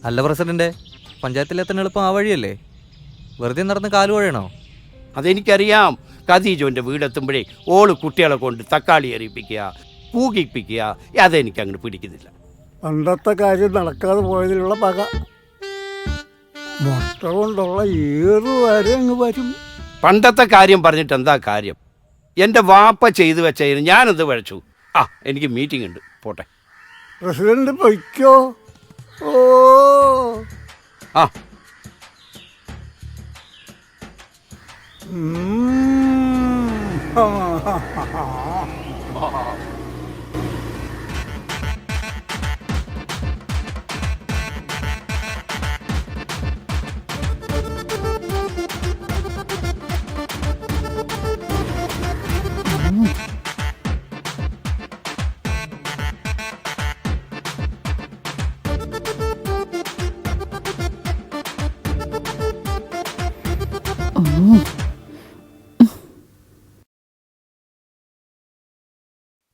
അല്ല പ്രസിഡന്റ്, പഞ്ചായത്തിലെത്താൻ എളുപ്പം ആ വഴിയല്ലേ? വെറുതെ നടന്ന് കാലുവഴയണോ? അതെനിക്കറിയാം. ഖദീജോൻ്റെ വീടെത്തുമ്പോഴേ ഓള് കുട്ടികളെ കൊണ്ട് തക്കാളി എറിയിപ്പിക്കുക, പൂകിപ്പിക്കുക, അതെനിക്ക് അങ്ങോട്ട് പിടിക്കുന്നില്ല. പണ്ടത്തെ കാര്യം നടക്കാതെ പോയതിലുള്ള പക മുട്ട കൊണ്ടുള്ള ഏറ് വരെ അങ്ങ് വരും. പണ്ടത്തെ കാര്യം പറഞ്ഞിട്ട് എന്താ കാര്യം? എൻ്റെ വാപ്പ ചെയ്തു വെച്ചതിന് ഞാനെന്ത് വഴച്ചു? എനിക്ക് മീറ്റിംഗ് ഉണ്ട്, പോട്ടെ. പ്രസിഡന്റ് പൊയ്ക്കോ. ഓ ആ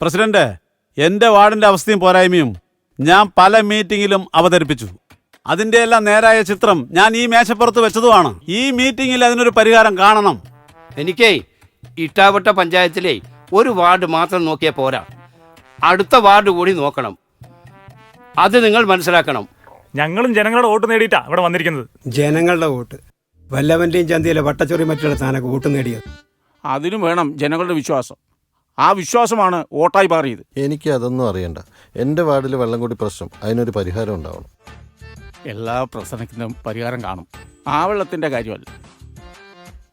പ്രസിഡന്റ്, എൻ്റെ വാർഡിൻ്റെ അവസ്ഥയും പോരായ്മയും ഞാൻ പല മീറ്റിങ്ങിലും അവതരിപ്പിച്ചു. അതിൻ്റെ എല്ലാം നേരായ ചിത്രം ഞാൻ ഈ മേശപ്പുറത്ത് വെച്ചതുമാണ്. ഈ മീറ്റിങ്ങിൽ അതിനൊരു പരിഹാരം കാണണം. എനിക്കേ ഇട്ടാവട്ട പഞ്ചായത്തിലെ ഒരു വാർഡ് മാത്രം നോക്കിയാൽ പോരാ, അടുത്ത വാർഡ് കൂടി നോക്കണം. അത് നിങ്ങൾ മനസ്സിലാക്കണം. ഞങ്ങളും ജനങ്ങളുടെ വോട്ട് നേടിയിട്ടാ ഇവിടെ വന്നിരിക്കുന്നത്. ജനങ്ങളുടെ വോട്ട് വല്ലവന്റെയും ചന്തയിലെ വട്ടച്ചൊറി മറ്റുള്ള താനൊക്കെ വോട്ട് നേടിയത്. അതിനും വേണം ജനങ്ങളുടെ വിശ്വാസം. ആ വിശ്വാസമാണ് വോട്ടായി മാറിയത്. എനിക്ക് അതൊന്നും അറിയണ്ട. എൻ്റെ വാർഡിൽ വെള്ളം കൂടി പ്രശ്നം, അതിനൊരു പരിഹാരം ഉണ്ടാവണം. എല്ലാ പ്രശ്നത്തിനും പരിഹാരം കാണും. ആ വെള്ളത്തിൻ്റെ കാര്യമല്ല,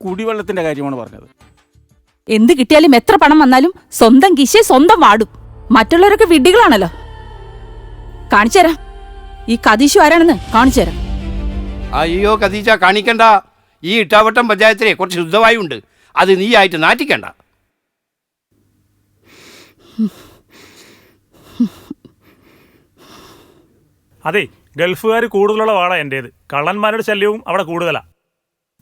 കുടിവെള്ളത്തിൻ്റെ കാര്യമാണ് പറഞ്ഞത്. എന്ത് കിട്ടിയാലും എത്ര പണം വന്നാലും സ്വന്തം കിശെ സ്വന്തം വാടും. മറ്റുള്ളവരൊക്കെ വിഡ്ഢികളാണല്ലോ. കാണിച്ചുതരാം ഈ ഖദീഷു ആരാണെന്ന്, കാണിച്ചുതരാം. അയ്യോ ഖദീജ, കാണിക്കണ്ട. ഈ ഇട്ടാവട്ടം പഞ്ചായത്തിലെ കുറച്ച് ശുദ്ധവായു ഉണ്ട്, അത് നീ ആയിട്ട് നാറ്റിക്കണ്ട. അതെ, ഗൾഫുകാർ കൂടുതലുള്ള വാടാ എൻ്റേത്. കള്ളന്മാരുടെ ശല്യവും അവിടെ കൂടുതലാ.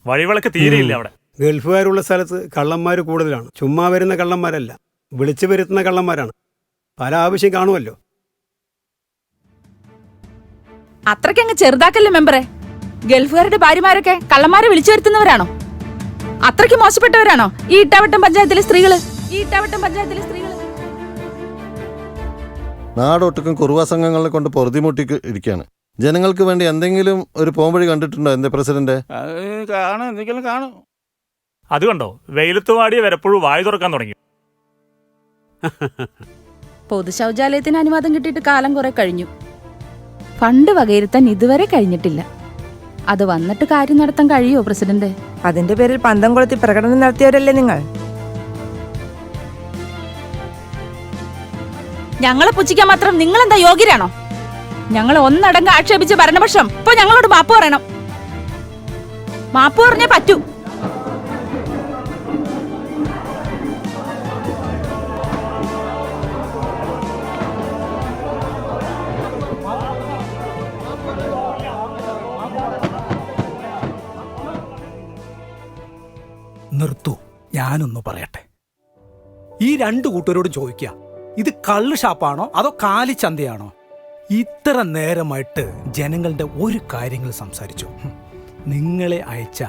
വഴിവിളക്ക് തീരെയില്ല അവിടെ. ഗൾഫുകാരുള്ള സ്ഥലത്ത് കള്ളന്മാർ കൂടുതലാണ്. ചുമ്മാ വരുന്ന കള്ളന്മാരല്ല, വിളിച്ചു വരുത്തുന്ന കള്ളന്മാരാണ്. പല ആവശ്യം കാണുമല്ലോ. അത്രയ്ക്കങ്ങ് ചെറുതാക്കല്ലേ മെമ്പറെ. ഗൾഫുകാരുടെ ഭാര്യമാരൊക്കെ കള്ളന്മാരെ വിളിച്ചു വരുത്തുന്നവരാണോ? അത്രയ്ക്ക് മോശപ്പെട്ടവരാണോ ഈ ഇട്ടാവട്ടം പഞ്ചായത്തിലെ സ്ത്രീകള്? നാടൊട്ടുക്കും കുറുവ സംഘങ്ങളെ കൊണ്ട് പൊറുതിമുട്ടി ഇരിക്കുകയാണ്. ജനങ്ങൾക്ക് വേണ്ടി എന്തെങ്കിലും ഒരു പോംവഴി കണ്ടിട്ടുണ്ടോ എൻ്റെ പ്രസിഡന്റ്? എന്തെങ്കിലും കാണും. അതുകൊണ്ടോ വെയിലത്ത് വാടിയ വരപ്പോഴും വായു തുറക്കാൻ തുടങ്ങി. പൊതു ശൗചാലയത്തിന് അനുവാദം കിട്ടിയിട്ട് കാലം കുറെ കഴിഞ്ഞു. ഫണ്ട് വകയിരുത്താൻ ഇതുവരെ കഴിഞ്ഞിട്ടില്ല. അത് വന്നിട്ട് കാര്യം നടത്താൻ കഴിയുമോ പ്രസിഡന്റ്? അതിന്റെ പേരിൽ പന്തം കൊളുത്തി പ്രകടനം നടത്തിയവരല്ലേ നിങ്ങൾ? ഞങ്ങളെ പുച്ഛിക്കാൻ മാത്രം നിങ്ങൾ എന്താ യോഗ്യരാണോ? ഞങ്ങളെ ഒന്നടങ്കം ആക്ഷേപിച്ച് ഭരണപക്ഷം ഇപ്പൊ ഞങ്ങളോട് മാപ്പ് പറയണം. മാപ്പ് പറഞ്ഞേ പറ്റൂ. നിർത്തൂ, ഞാനൊന്ന് പറയട്ടെ. ഈ രണ്ടു കൂട്ടരോട് ചോദിക്കുക, ഇത് കള്ള് ഷാപ്പാണോ അതോ കാലിച്ചന്തയാണോ? ഇത്ര നേരമായിട്ട് ജനങ്ങളുടെ ഒരു കാര്യങ്ങൾ സംസാരിച്ചു. നിങ്ങളെ അയച്ച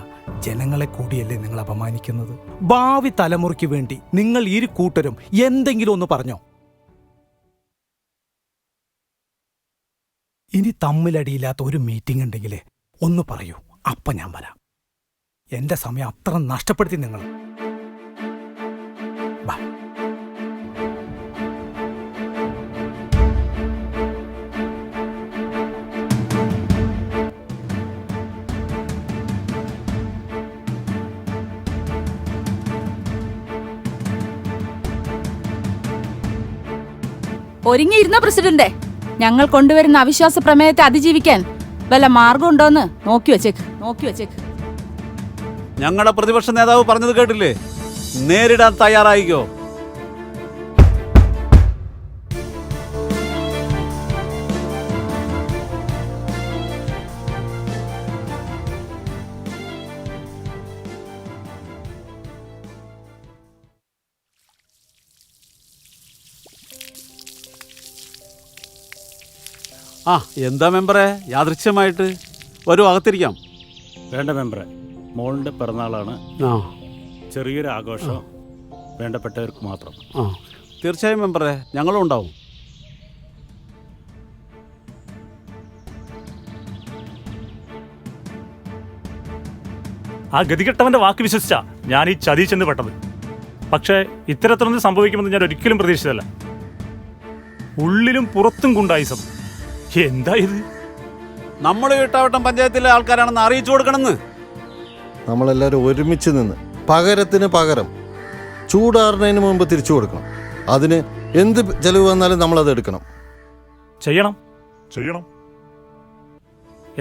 ജനങ്ങളെ കൂടിയല്ലേ നിങ്ങൾ അപമാനിക്കുന്നത്? ഭാവി തലമുറയ്ക്ക് വേണ്ടി നിങ്ങൾ ഇരു കൂട്ടരും എന്തെങ്കിലും ഒന്ന് പറഞ്ഞോ? ഇനി തമ്മിലടിയില്ലാത്ത ഒരു മീറ്റിംഗ് ഉണ്ടെങ്കിൽ ഒന്ന് പറയൂ, അപ്പൊ ഞാൻ വരാം. എന്റെ സമയം അത്ര നഷ്ടപ്പെടുത്തി നിങ്ങൾ. ഒരുങ്ങിയിരുന്നോ പ്രസിഡന്റ്? ഞങ്ങൾ കൊണ്ടുവരുന്ന അവിശ്വാസ പ്രമേയത്തെ അതിജീവിക്കാൻ വല്ല മാർഗം ഉണ്ടോന്ന് നോക്കി വെച്ചേക്ക്. ഞങ്ങളുടെ പ്രതിപക്ഷ നേതാവ് പറഞ്ഞത് കേട്ടില്ലേ? നേരിടാൻ തയ്യാറായിക്കോ. ആ എന്താ മെമ്പറെ യാദൃച്ഛമായിട്ട് വരൂ, അകത്തിരിക്കാം. വേണ്ട മെമ്പറെ, മോളുടെ പിറന്നാളാണ്. ആ ചെറിയൊരു ആഘോഷം, വേണ്ടപ്പെട്ടവർക്ക് മാത്രം. ആ തീർച്ചയായും മെമ്പറെ, ഞങ്ങളും ഉണ്ടാവും. ആ ഗതികെട്ടവന്റെ വാക്ക് വിശ്വസിച്ചാ ഞാൻ ഈ ചതി ചെന്ന് പെട്ടത്. പക്ഷേ ഇത്തരത്തിലൊന്നും സംഭവിക്കുമെന്ന് ഞാൻ ഒരിക്കലും പ്രതീക്ഷിച്ചതല്ല. ഉള്ളിലും പുറത്തും ഗുണ്ടായിസം. എന്താ ഇത്? നമ്മൾ ഇട്ടാവട്ടം പഞ്ചായത്തിലെ ആൾക്കാരാണെന്ന് അറിയിച്ചു കൊടുക്കണമെന്ന്. നമ്മളെല്ലാവരും ഒരുമിച്ച് നിന്ന് പകരത്തിന് പകരം ചൂടാറുന്നതിന് മുമ്പ് തിരിച്ചു കൊടുക്കണം. അതിന് എന്ത് ചെലവ് വന്നാലും നമ്മളത് എടുക്കണം. ചെയ്യണം.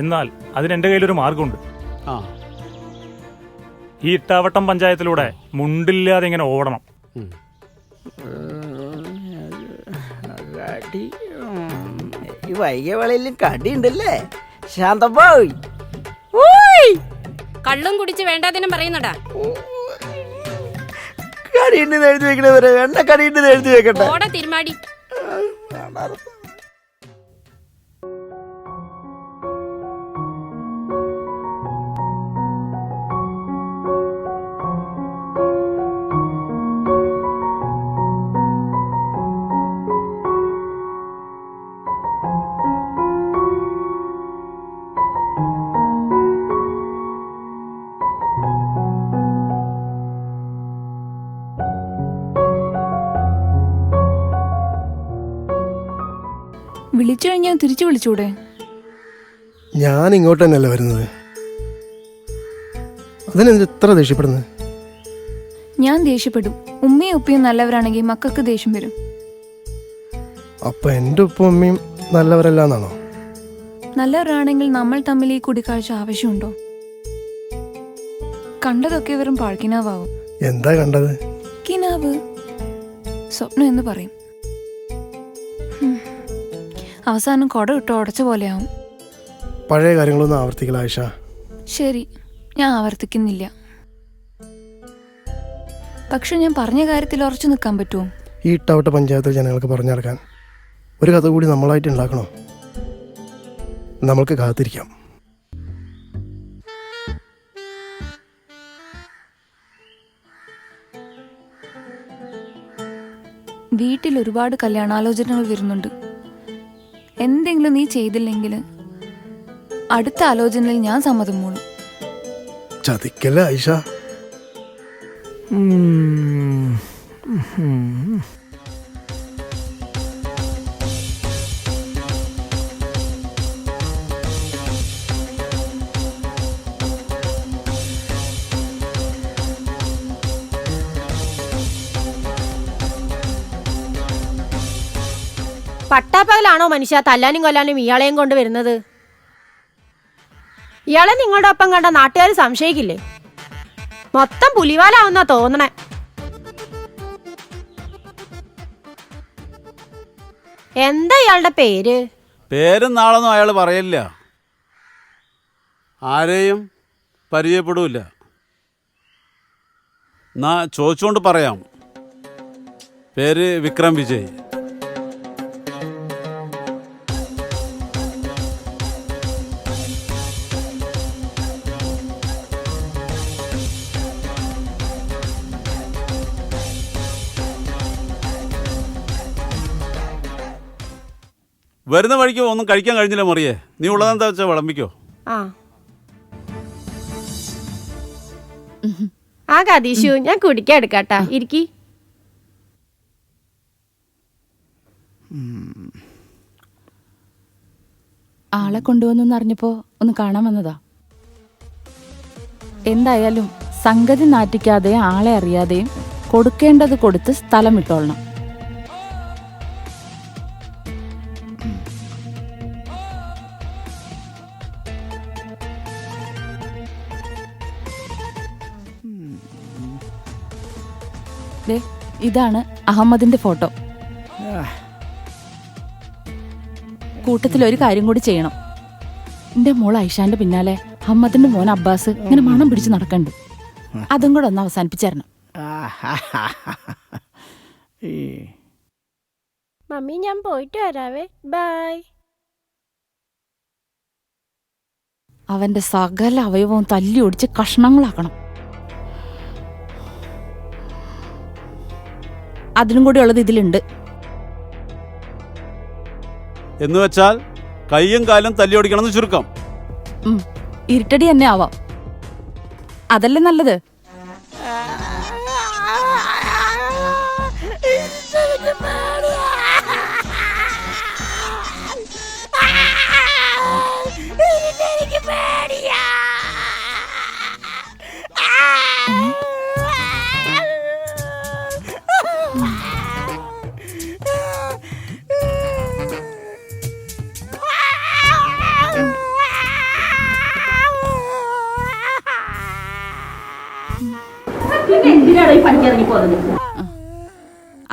എന്നാൽ അതിനെന്റെ കയ്യിലൊരു മാർഗമുണ്ട്. ആ ഈ ഇട്ടാവട്ടം പഞ്ചായത്തിലൂടെ മുണ്ടില്ലാതെ ഇങ്ങനെ ഓടണം. ഈ വൈകിയ വേളയിലും കടി ഉണ്ടല്ലേ ശാന്തപ്പോ? കള്ളും കുടിച്ച് വേണ്ടാതിനും പറയുന്നടാ. കടിയുണ്ടെന്ന് എഴുതി വെക്കണവരെ എണ്ണ കടിയുണ്ടെന്ന് എഴുതി വെക്കട്ടെ. ഓട തിരുമാടി. വിളിച്ചു കഴിഞ്ഞാൽ തിരിച്ചു വിളിച്ചൂടെ? ഞാൻ ഇങ്ങോട്ട് തന്നെയല്ല വരുന്നത്, അതിനെന്ത് ഇത്ര ദേഷ്യപ്പെടുന്നത്? ഞാൻ ദേഷ്യപ്പെടും. ഉമ്മയും ഉപ്പയും നല്ലവരാണെങ്കിൽ മക്കൾക്ക് ദേഷ്യം വരും. അപ്പൊ എൻ്റെ ഉപ്പും അമ്മയും നല്ലവരല്ല എന്നാണോ? നല്ലവരാണെങ്കിൽ നമ്മൾ തമ്മിൽ ഈ കൂടിക്കാഴ്ച ആവശ്യമുണ്ടോ? കണ്ടതൊക്കെ വെറും പാഴ്ക്കിനാവാവും. എന്താ കണ്ടത്? കിനാവ്, സ്വപ്നം എന്ന് പറയും. അവസാനം കൊട ഇട്ട് ഉടച്ച പോലെയാവും. പഴയ കാര്യങ്ങളൊന്നും ആവർത്തിക്കില്ല ആയിഷ. ശരി, ഞാൻ ആവർത്തിക്കുന്നില്ല. പക്ഷെ ഞാൻ പറഞ്ഞ കാര്യത്തിൽ ഉറച്ചു നിൽക്കാൻ പറ്റുമോ? ഈ ഇട്ടാവട്ട പഞ്ചായത്തിൽ ജനങ്ങൾക്ക് പറഞ്ഞു നടക്കാൻ ഒരു കഥ കൂടി നമ്മളായിട്ട് ഉണ്ടാക്കണോ? നമ്മൾക്ക് കാത്തിരിക്കാം. വീട്ടിൽ ഒരുപാട് കല്യാണാലോചനകൾ വരുന്നുണ്ട്. എന്തെങ്കിലും നീ ചെയ്തില്ലെങ്കിൽ അടുത്ത ആലോചനയിൽ ഞാൻ സമ്മതം മൂളും. ചതിക്കല്ലേ ആയിഷ? പട്ടാപ്പകലാണോ മനുഷ്യ തല്ലാനും കൊല്ലാനും ഇയാളെയും കൊണ്ട് വരുന്നത്? ഇയാളെ നിങ്ങളുടെ ഒപ്പം കണ്ട നാട്ടുകാർ സംശയിക്കില്ലേ? മൊത്തം പുലിവാലാവുന്ന തോന്നണേ. എന്താ ഇയാളുടെ പേര്? പേരും നാളൊന്നും അയാൾ പറയില്ല, ആരെയും പരിചയപ്പെടില്ല. എന്നാ ചോദിച്ചുകൊണ്ട് പറയാം. പേര് വിക്രം വിജയ്. വരുന്ന വഴിക്ക് ഒന്നും കഴിക്കാൻ കഴിഞ്ഞില്ല മറിയേ. നീ ഉള്ളതെന്താ വെച്ചാൽ വിളമ്പിക്കോ. ആ കതീശു, ഞാൻ കുടിക്കാൻ എടുക്കാട്ടാ. ഇരിക്കി. ആളെ കൊണ്ടുവന്നു അറിഞ്ഞപ്പോ ഒന്ന് കാണാൻ വന്നതാ. എന്തായാലും സംഗതി നാറ്റിക്കാതെയും ആളെ അറിയാതെയും കൊടുക്കേണ്ടത് കൊടുത്ത് സ്ഥലം വിട്ടോളണം. ഇതാണ് അഹമ്മദിന്റെ ഫോട്ടോ. കൂട്ടത്തിൽ ഒരു കാര്യം കൂടി ചെയ്യണം. എന്റെ മോൾ ഐഷാന്റെ പിന്നാലെ അഹമ്മദിന്റെ മോൻ അബ്ബാസ് ഇങ്ങനെ മണം പിടിച്ച് നടക്കണ്ട്. അതും കൂടെ ഒന്ന് അവസാനിപ്പിച്ചേരണം. മമ്മി, ഞാൻ പോയിട്ട് വരാവേ. ബൈ. അവന്റെ സകല അവയവവും തല്ലി ഒടിച്ച് കഷ്ണങ്ങളാക്കണം. അതിനും കൂടി ഉള്ളത് ഇതിലുണ്ട്. എന്ന് വെച്ചാൽ കൈയും കാലും തല്ലി ഓടിക്കണമെന്ന് ചുരുക്കം. ഇരുട്ടടി തന്നെ ആവാം. അതല്ലേ നല്ലത്.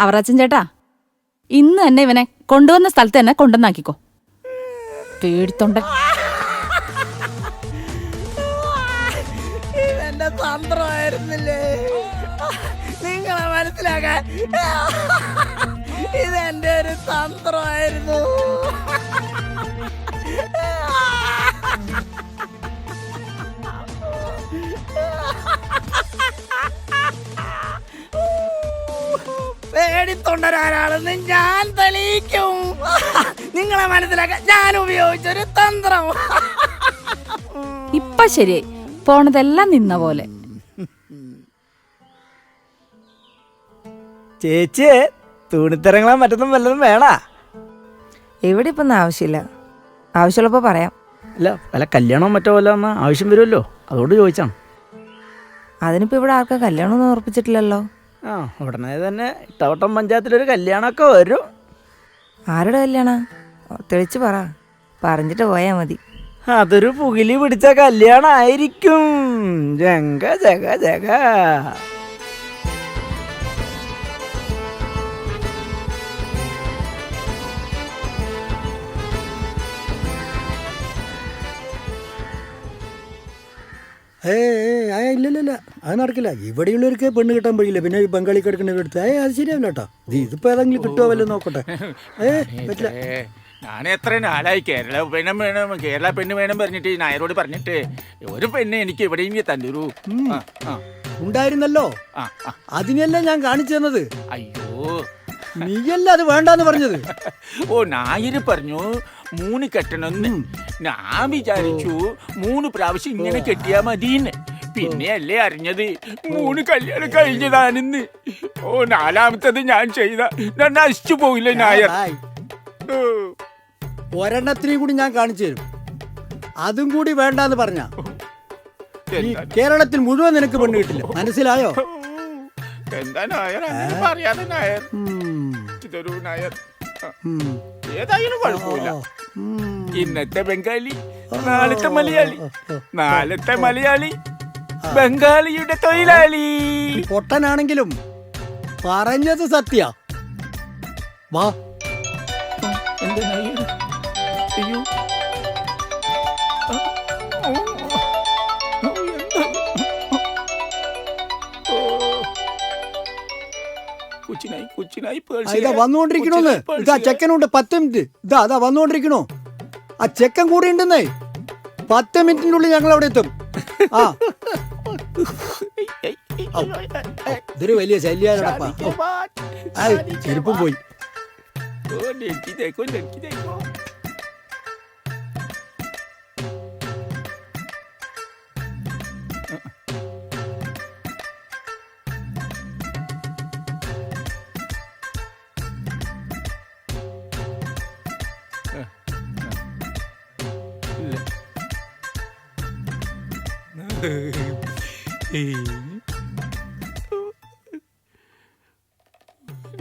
അവറച്ചൻ ചേട്ടാ, ഇന്ന് തന്നെ ഇവനെ കൊണ്ടുവന്ന സ്ഥലത്ത് തന്നെ കൊണ്ടുവന്നാക്കിക്കോ. പേടിത്തൊണ്ടൻ. ഇതെന്റെ തന്ത്രമായിരുന്നില്ലേ നിങ്ങളെ മനസ്സിലാക്കാൻ? ഇതെന്റെ ഒരു തന്ത്രമായിരുന്നു. പേടിത്തൊണ്ടരാണെന്ന് ഞാൻ തെളിയിക്കും. നിങ്ങളെ മനസ്സിലാക്കാൻ ഞാൻ ഉപയോഗിച്ചൊരു തന്ത്രം. ഇപ്പൊ ശരിയായി. പോണതെല്ലാം നിന്ന പോലെ. ചേച്ചിയെ തൂണിത്തരങ്ങളാൻ മറ്റൊന്നും വല്ലതും വേണാ? ഇവിടെ ഇപ്പൊ ഒന്നും ആവശ്യമില്ല. ആവശ്യമുള്ളപ്പോ പറയാം. അല്ല വല്ല കല്യാണവും മറ്റോ വല്ല ആവശ്യം വരുമല്ലോ, അതുകൊണ്ട് ചോദിച്ചാണ്. അതിനിപ്പോ ഇവിടെ ആർക്കാ കല്യാണമൊന്നും ഉറപ്പിച്ചിട്ടില്ലല്ലോ. ആ ഉടനെ തന്നെ ഇട്ടവട്ടം പഞ്ചായത്തിലൊരു കല്യാണമൊക്കെ വരും. ആരുടെ കല്യാണ? തെളിച്ച് പറ. പറഞ്ഞിട്ട് പോയാ മതി. അതൊരു പുകിലി പിടിച്ച കല്യാണമായിരിക്കും. ജഗ ജഗ ജഗ. ഇല്ല അത് നടക്കില്ല. ഇവിടെയുള്ളവർക്ക് പെണ്ണ് കിട്ടാൻ വഴിയില്ല. പിന്നെ ഈ ബംഗാളി കിടക്കുന്നവരെടുത്ത് അത് ശരിയാവില്ല കേട്ടോ. ഇതിപ്പോ ഏതെങ്കിലും കിട്ടുമോ വല്ല നോക്കട്ടെ. പറ്റില്ല. ഞാൻ എത്ര നാളായി കേരള പെണ്ണ് വേണം പറഞ്ഞിട്ട് നായരോട് പറഞ്ഞിട്ട് ഒരു പെണ്ണ് എനിക്ക് എവിടെയെങ്കിലും തന്നൊരു ഉണ്ടായിരുന്നല്ലോ. അതിനെല്ലാം ഞാൻ കാണിച്ചു തന്നത്. അയ്യോ, നീയല്ല അത് വേണ്ടാന്ന് പറഞ്ഞത്. ഓ നായര് പറഞ്ഞു 3 കെട്ടണമെന്ന്. ഞാൻ വിചാരിച്ചു 3 പ്രാവശ്യം ഇങ്ങനെ കെട്ടിയാ മതിന്ന്. പിന്നെയല്ലേ അറിഞ്ഞത് 3 കല്യാണം കഴിഞ്ഞതാണെന്ന്. ഓ 4ാമത്തത് ഞാൻ ചെയ്ത ഞാൻ നശിച്ചു പോയില്ലേ നായർ. ഒരെണ്ണത്തിനെയും കൂടി ഞാൻ കാണിച്ചു തരും. അതും കൂടി വേണ്ടാന്ന് പറഞ്ഞ കേരളത്തിൽ മുഴുവൻ നിനക്ക് പെണ്ണ് കിട്ടില്ല. മനസ്സിലായോ? എന്താ നായർ പറയാതെ നായർ? ഇതൊരു നായർ ഏതായാലും കുഴപ്പമില്ല. ഇന്നത്തെ ബംഗാളി നാളത്തെ മലയാളി, നാളത്തെ മലയാളി ബംഗാളിയുടെ തൊഴിലാളി. പൊട്ടനാണെങ്കിലും പറഞ്ഞത് സത്യ. വാ. എന്താ നായർ? അയ്യോ ഇതാ വന്നുകൊണ്ടിരിക്കണോന്ന്. ഇതാ ചെക്കനുണ്ട്. 10 മിനിറ്റ്. ഇതാ വന്നുകൊണ്ടിരിക്കണോ. ആ ചെക്കൻ കൂടെ ഉണ്ടെന്നേ. 10 മിനിറ്റിനുള്ളിൽ ഞങ്ങൾ അവിടെ എത്തും. ആ ഇതൊരു വലിയ ശല്യാടപ്പാ. ചെരുപ്പും പോയി.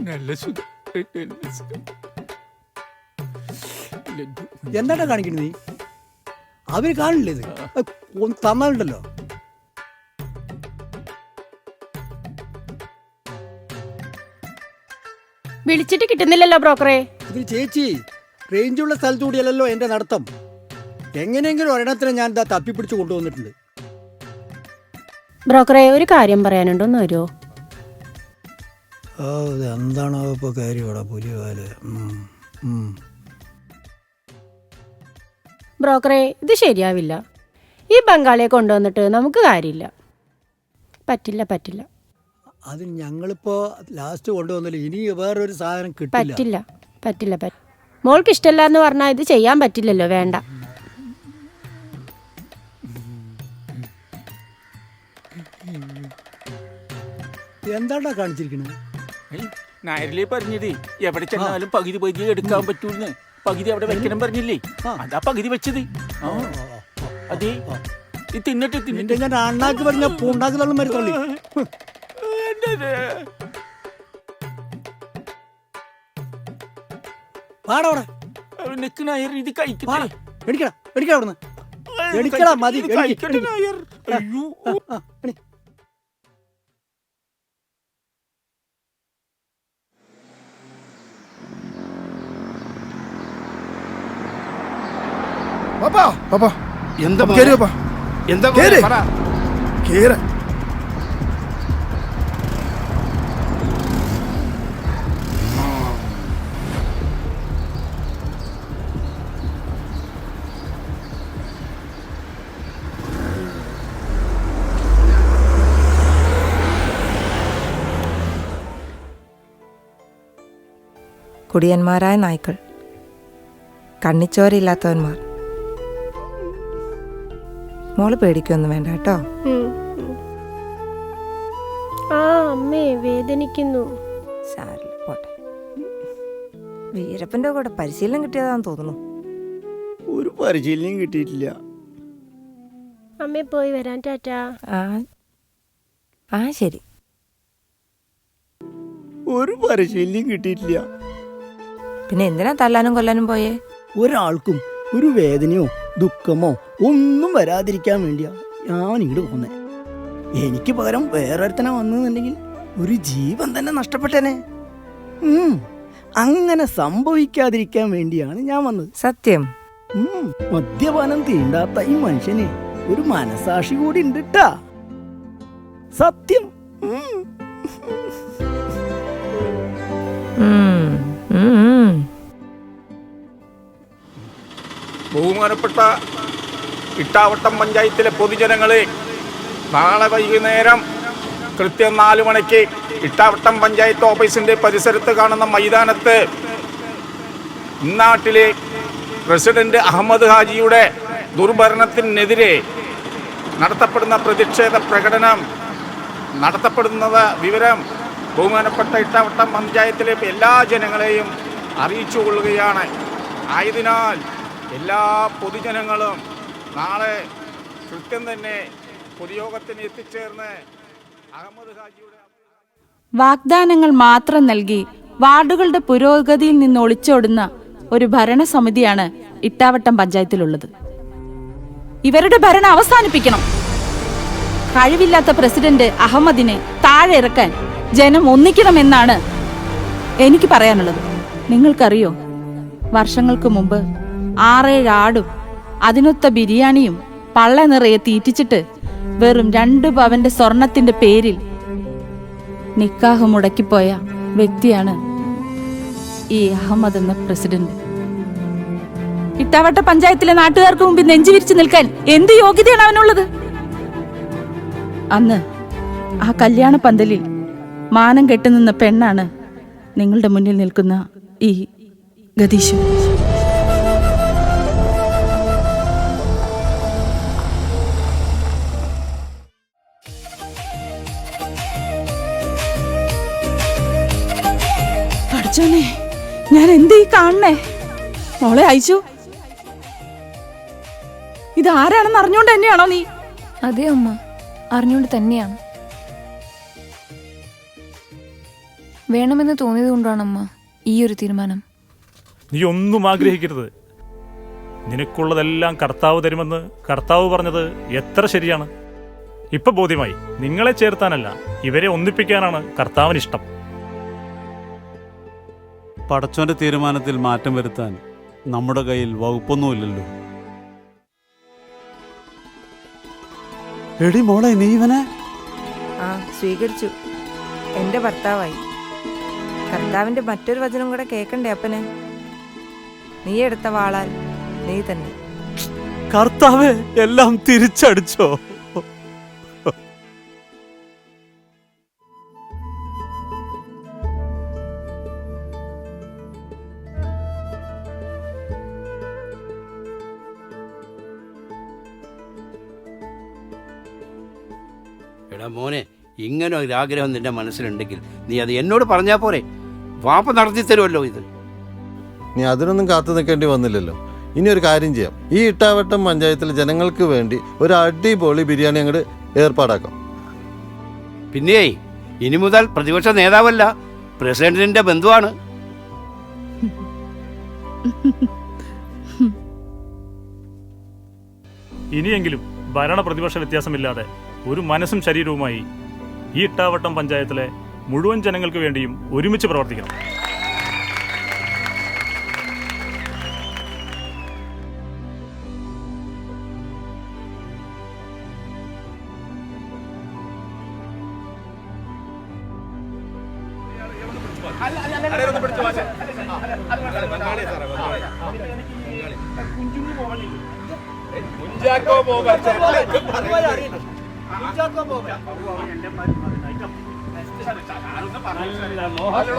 നല്ല സുഖം. എന്താണ്ടാ കാണിക്കുന്നത് നീ? അവര് കാണില്ലേ ഇത്? തന്നാലുണ്ടല്ലോ. വിളിച്ചിട്ട് കിട്ടുന്നില്ലല്ലോ ബ്രോക്കറെ. ഇതിൽ ചേച്ചി റേഞ്ചുള്ള സ്ഥലത്തുകൂടിയല്ലോ എന്റെ നടത്തം. എങ്ങനെയെങ്കിലും ഒരെണ്ണത്തിനെ ഞാൻ എന്താ തപ്പിപ്പിടിച്ച് കൊണ്ടുവന്നിട്ടുണ്ട്. ബ്രോക്കറെ ഒരു കാര്യം പറയാനുണ്ടോന്ന് വരുമോ? എന്താണോ ഇപ്പൊ കാര്യം ഇവിടെ പുലിവാല്. ബ്രോക്കറെ ഇത് ശരിയാവില്ല. ഈ ബംഗാളിയെ കൊണ്ടുവന്നിട്ട് നമുക്ക് കാര്യമില്ല. പറ്റില്ല പറ്റില്ല അതിന് ഞങ്ങളിപ്പോ ലാസ്റ്റ് കൊണ്ടുവന്നില്ല. ഇനി വേറൊരു സാധനം കിട്ടില്ല. പറ്റില്ല പറ്റില്ല പറ്റില്ല. മോൾക്ക് ഇഷ്ടമല്ല എന്ന് പറഞ്ഞാൽ ഇത് ചെയ്യാൻ പറ്റില്ലല്ലോ. വേണ്ട. എന്താണ്ടാ കാണിച്ചിരിക്കണേ? നായരിലേ പറഞ്ഞത് എവിടെ ചെന്നാലും പകുതി പകുതി എടുക്കാൻ പറ്റൂന്ന്. പകുതി അവിടെ വെക്കണം പറഞ്ഞില്ലേ, അതാ പകുതി വെച്ചത്. അതെ, ഇത് തിന്നിട്ട് നിന്റെ ഞാൻ അണ്ണാക്ക് പറഞ്ഞ പൂണ്ടാക്ക് തള്ളും മരുത്തള്ളി. പാടവിടെ നിക്ക് നായർ, ഇത് കഴിക്കട്ടെ. എടിക്കടാ എടിക്കടാ അവിടുന്ന് എടിക്കടാ. മതി കഴിക്കട്ടെ നായർ. അയ്യോ, എന്താ എന്താ കുടിയന്മാരായ നായ്ക്കൾ, കണ്ണിച്ചോരയില്ലാത്തവന്മാർ. മോള് പേടിക്കൊന്നും വേണ്ട കേട്ടോ. ആ അമ്മേ, വേദനിക്കുന്നു. സാരില്ല, പോട്ടെ. വീരപ്പന്റെ കൂടെ പരിശീലനം കിട്ടിയതാന്ന് തോന്നുന്നു. ഒരു പരിശീലനം കിട്ടിയിട്ടില്ല. അമ്മേ, പോയി വരാൻ. ടാറ്റാ. ആ ശരി. ഒരു പരിശീലനം കിട്ടിയിട്ടില്ല. പിന്നെ എന്തിനാ തല്ലാനും കൊല്ലാനും പോയേ? ഒരാൾക്കും ഒരു വേദനയോ ദുഃഖമോ ഒന്നും വരാതിരിക്കാൻ വേണ്ടിയാ ഞാൻ ഇങ്ങോട്ട് പോന്നെ. എനിക്ക് പകരം വേറൊരുത്തനെ വന്നെന്നുണ്ടെങ്കിൽ ഒരു ജീവൻ തന്നെ നഷ്ടപ്പെട്ടേനെ. അങ്ങനെ സംഭവിക്കാതിരിക്കാൻ വേണ്ടിയാണ് ഞാൻ വന്നത്. സത്യം. മദ്യപാനം തീണ്ടാത്ത ഈ മനുഷ്യന് ഒരു മനസാക്ഷി കൂടി ഉണ്ട് ട്ടാ. സത്യം. ബഹുമാനപ്പെട്ട ഇട്ടാവട്ടം പഞ്ചായത്തിലെ പൊതുജനങ്ങളെ, നാളെ വൈകുന്നേരം കൃത്യം 4 മണിക്ക് ഇട്ടാവട്ടം പഞ്ചായത്ത് ഓഫീസിന്റെ പരിസരത്ത് കാണുന്ന മൈതാനത്ത് ഇന്നാട്ടിലെ പ്രസിഡന്റ് അഹമ്മദ് ഹാജിയുടെ ദുർഭരണത്തിനെതിരെ നടത്തപ്പെടുന്ന പ്രതിഷേധ പ്രകടനം നടത്തപ്പെടുന്നത് വിവരം ബഹുമാനപ്പെട്ട ഇട്ടാവട്ടം പഞ്ചായത്തിലെ എല്ലാ ജനങ്ങളെയും അറിയിച്ചു കൊള്ളുകയാണ്. ആയതിനാൽ എല്ലാ പൊതുജനങ്ങളും നാളെ കൃത്യം തന്നെ പൊതുയോഗത്തിന് എത്തിച്ചേർന്ന് അഹമ്മദ് ഹാജിയുടെ വാഗ്ദാനങ്ങൾ മാത്രം നൽകി വാർഡുകളുടെ പുരോഗതിയിൽ നിന്ന് ഒളിച്ചോടുന്ന ഒരു ഭരണസമിതിയാണ് ഇട്ടാവട്ടം പഞ്ചായത്തിലുള്ളത്. ഇവരുടെ ഭരണം അവസാനിപ്പിക്കണം. കഴിവില്ലാത്ത പ്രസിഡന്റ് അഹമ്മദിനെ താഴെ ഇറക്കാൻ ജനം ഒന്നിക്കണമെന്നാണ് എനിക്ക് പറയാനുള്ളത്. നിങ്ങൾക്കറിയോ, വർഷങ്ങൾക്ക് മുമ്പ് 6-7 ആടും അതിനൊത്ത ബിരിയാണിയും പള്ള നിറയെ തീറ്റിച്ചിട്ട് വെറും 2 പവന്റെ സ്വർണത്തിന്റെ പേരിൽ നിക്കാഹ് മുടക്കിപ്പോയ വ്യക്തിയാണ് ഈ അഹമ്മദ് എന്ന പ്രസിഡന്റ്. ഇട്ടാവട്ട പഞ്ചായത്തിലെ നാട്ടുകാർക്ക് മുമ്പിൽ നെഞ്ചുവിരിച്ചു നിൽക്കാൻ എന്ത് യോഗ്യതയാണ് അവനുള്ളത്? അന്ന് ആ കല്യാണ പന്തലിൽ മാനം കെട്ടുനിന്ന പെണ്ണാണ് നിങ്ങളുടെ മുന്നിൽ നിൽക്കുന്ന ഈ ഗതീഷു. അച്ഛനെ, ഞാൻ എന്തീ കാണണേ? മോളെ അയച്ചു, ഇത് ആരാണെന്ന് അറിഞ്ഞോണ്ട് തന്നെയാണോ നീ? അതെ അമ്മ, അറിഞ്ഞോണ്ട് തന്നെയാണ്. വേണമെന്ന് തോന്നിയത് കൊണ്ടാണമ്മ ഈ ഒരു തീരുമാനം. നീ ഒന്നും ആഗ്രഹിക്കരുത്. നിനക്കുള്ളതെല്ലാം കർത്താവ് തരുമെന്ന് കർത്താവ് പറഞ്ഞത് എത്ര ശരിയാണ്. ഇപ്പൊ ബോധ്യമായി. നിങ്ങളെ ചേർത്താനല്ല, ഇവരെ ഒന്നിപ്പിക്കാനാണ് കർത്താവിന് ഇഷ്ടം. പടച്ചോന്റെ തീരുമാനത്തിൽ മാറ്റം വരുത്താൻ നമ്മുടെ കയ്യിൽ വകുപ്പൊന്നുമില്ലല്ലോ. എടി മോളെ, നീ ഇവനെ സ്വീകരിച്ചു. എന്റെ ഭർത്താവായി. കർത്താവിന്റെ മറ്റൊരു വചനം കൂടെ കേൾക്കണ്ടേ അപ്പനെ? നീ എടുത്ത വാളാൽ നീ തന്നെ. കർത്താവേ, എല്ലാം തിരിച്ചടിച്ചോ? എടാ മോനെ, ഇങ്ങനെ ഒരു ആഗ്രഹം നിന്റെ മനസ്സിലുണ്ടെങ്കിൽ നീ അത് എന്നോട് പറഞ്ഞാൽ പോരെ. വാപ്പ നടത്തി തരുമല്ലോ ഇത്. നീ അതിനൊന്നും കാത്തു നിൽക്കേണ്ടി വന്നില്ലല്ലോ. ഇനി ഒരു കാര്യം ചെയ്യാം, ഈ ഇട്ടാവട്ടം പഞ്ചായത്തിലെ ജനങ്ങൾക്ക് വേണ്ടി ഒരു അടിപൊളി ബിരിയാണി അങ്ങോട്ട് ഏർപ്പാടാക്കാം. പിന്നെ ഇനി മുതൽ പ്രതിപക്ഷ നേതാവല്ല, പ്രസിഡന്റിന്റെ ബന്ധുവാണ്. ഇനിയെങ്കിലും ഭരണ പ്രതിപക്ഷ വ്യത്യാസമില്ലാതെ ഒരു മനസ്സും ശരീരവുമായി ഈ ഇട്ടാവട്ടം പഞ്ചായത്തിലെ മുഴുവൻ ജനങ്ങൾക്ക് വേണ്ടിയും ഒരുമിച്ച് പ്രവർത്തിക്കണം. മോഹൻ